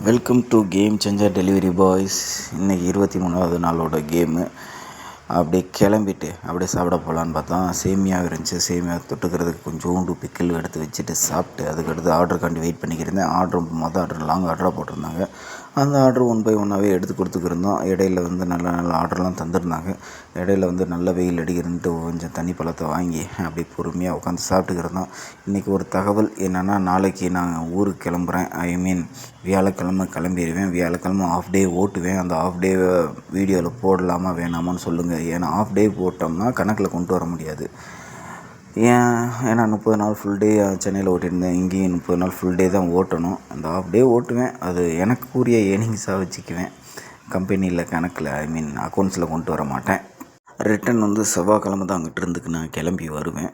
Welcome to game changer delivery boys. இன்றைக்கி 23வது நாளோட game. அப்படியே கிளம்பிட்டு அப்படியே சாப்பிட போகலான்னு பார்த்தா சேமியா இருந்துச்சு. சேமியா தொட்டுக்கிறதுக்கு கொஞ்சோண்டு பிக்கிள் எடுத்து வச்சுட்டு சாப்பிட்டு அதுக்கடுத்து ஆர்டருக்காண்டி வெயிட் பண்ணிக்கிருந்தேன். ஆர்டர் லாங் ஆர்டராக போட்டிருந்தாங்க. அந்த ஆர்டர் 1 by 1ஆகவே எடுத்து கொடுத்துக்கிருந்தோம். இடையில நல்ல நல்ல ஆர்டர்லாம் தந்துருந்தாங்க. இடையில நல்ல வெயில் அடிக்கிறதுன்ட்டு கொஞ்சம் தண்ணி பழத்தை வாங்கி அப்படியே பொறுமையாக உட்காந்து சாப்பிட்டுக்கிருந்தோம். இன்றைக்கி ஒரு தகவல் என்னென்னா, நாளைக்கு நான் ஊருக்கு கிளம்புறேன். வியாழக்கிழமை கிளம்பிடுவேன். வியாழக்கிழமை ஆஃப் டே ஓட்டுவேன். அந்த ஆஃப் டே வீடியோவில் போடலாமா வேணாமான்னு சொல்லுங்கள். ஏன்னா ஆஃப் டே போட்டோம்னா கணக்கில் கொண்டு வர முடியாது. ஏன்னா 30 நாள் ஃபுல் டே சென்னையில் ஓட்டியிருந்தேன். இங்கேயும் 30 நாள் ஃபுல் டே தான் ஓட்டணும். அந்த ஆஃப் டே ஓட்டுவேன். அது எனக்கு கூறிய ஏர்னிங்ஸாக வச்சுக்குவேன். கம்பெனியில் கணக்கில் அக்கௌண்ட்ஸில் கொண்டு வர மாட்டேன். ரிட்டன் செவ்வாய்க்கிழமை தான் அங்கிட்ட இருந்துக்கு நான் கிளம்பி வருவேன்.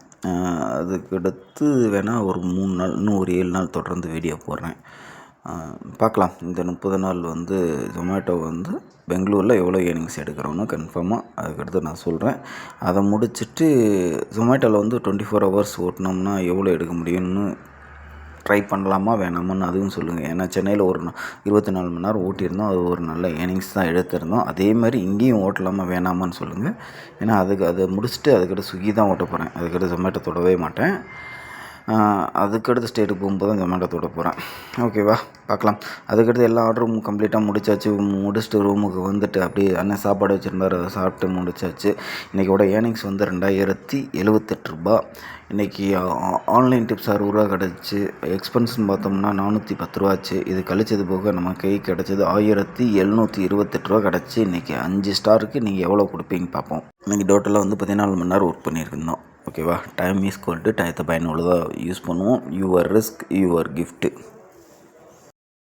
அதுக்கடுத்து வேணால் ஒரு 3 நாள் இன்னும் ஒரு 7 நாள் தொடர்ந்து வீடியோ போடுறேன். பார்க்கலாம். இந்த 30 நாள் ஜொமேட்டோ பெங்களூரில் எவ்வளோ ஏர்னிங்ஸ் எடுக்கிறோன்னு கன்ஃபார்மாக அதுக்கடுத்து நான் சொல்கிறேன். அதை முடிச்சுட்டு ஜொமேட்டோவில் 24 hours ஓட்டினோம்னா எவ்வளோ எடுக்க முடியும்னு ட்ரை பண்ணலாமா வேணாமான்னு அதுவும் சொல்லுங்கள். ஏன்னா சென்னையில் ஒரு 24 மணி நேரம் ஓட்டியிருந்தோம். அது ஒரு நல்ல ஏர்னிங்ஸ் தான் எடுத்திருந்தோம். அதே மாதிரி இங்கேயும் ஓட்டலாமா வேணாமான்னு சொல்லுங்கள். ஏன்னா அதை முடிச்சுட்டு அதுக்கடுத்து ஸ்விக்கி தான் ஓட்ட போகிறேன். அதுக்கடுத்து ஜொமேட்டோ தொடவே மாட்டேன். அதுக்கடுத்து ஸ்டேட்டுக்கு போகும்போது தான் ஜொமேட்டோ தொட போகிறேன். ஓகேவா, பார்க்கலாம். அதுக்கடுத்து எல்லா ஆர்டரும் கம்ப்ளீட்டாக முடிச்சாச்சு. முடிச்சுட்டு ரூமுக்கு வந்துட்டு அப்படியே அண்ணன் சாப்பாடு வச்சுருந்தார். அதை சாப்பிட்டு முடிச்சாச்சு. இன்றைக்கோட ஏர்னிங்ஸ் 2078 ரூபா. இன்றைக்கி ஆன்லைன் டிப்ஸ் 60 ரூபா கிடச்சி. எக்ஸ்பென்ஸ்னு பார்த்தோம்னா 410 ரூபா ஆச்சு. இது கழிச்சது போக நம்ம கை கிடச்சது 1728 ரூபா கிடச்சி. இன்றைக்கி 5 ஸ்டாருக்கு நீங்கள் எவ்வளோ கொடுப்பீங்க பார்ப்போம். இன்றைக்கி டோட்டலாக 14 மணி நேரம் ஒர்க் பண்ணியிருந்தோம். ஓகேவா, டைம் ஈஸ் ஈக்குவல் டு டயத்தை பயனுள்ளதாக யூஸ் பண்ணுவோம். Your risk your gift.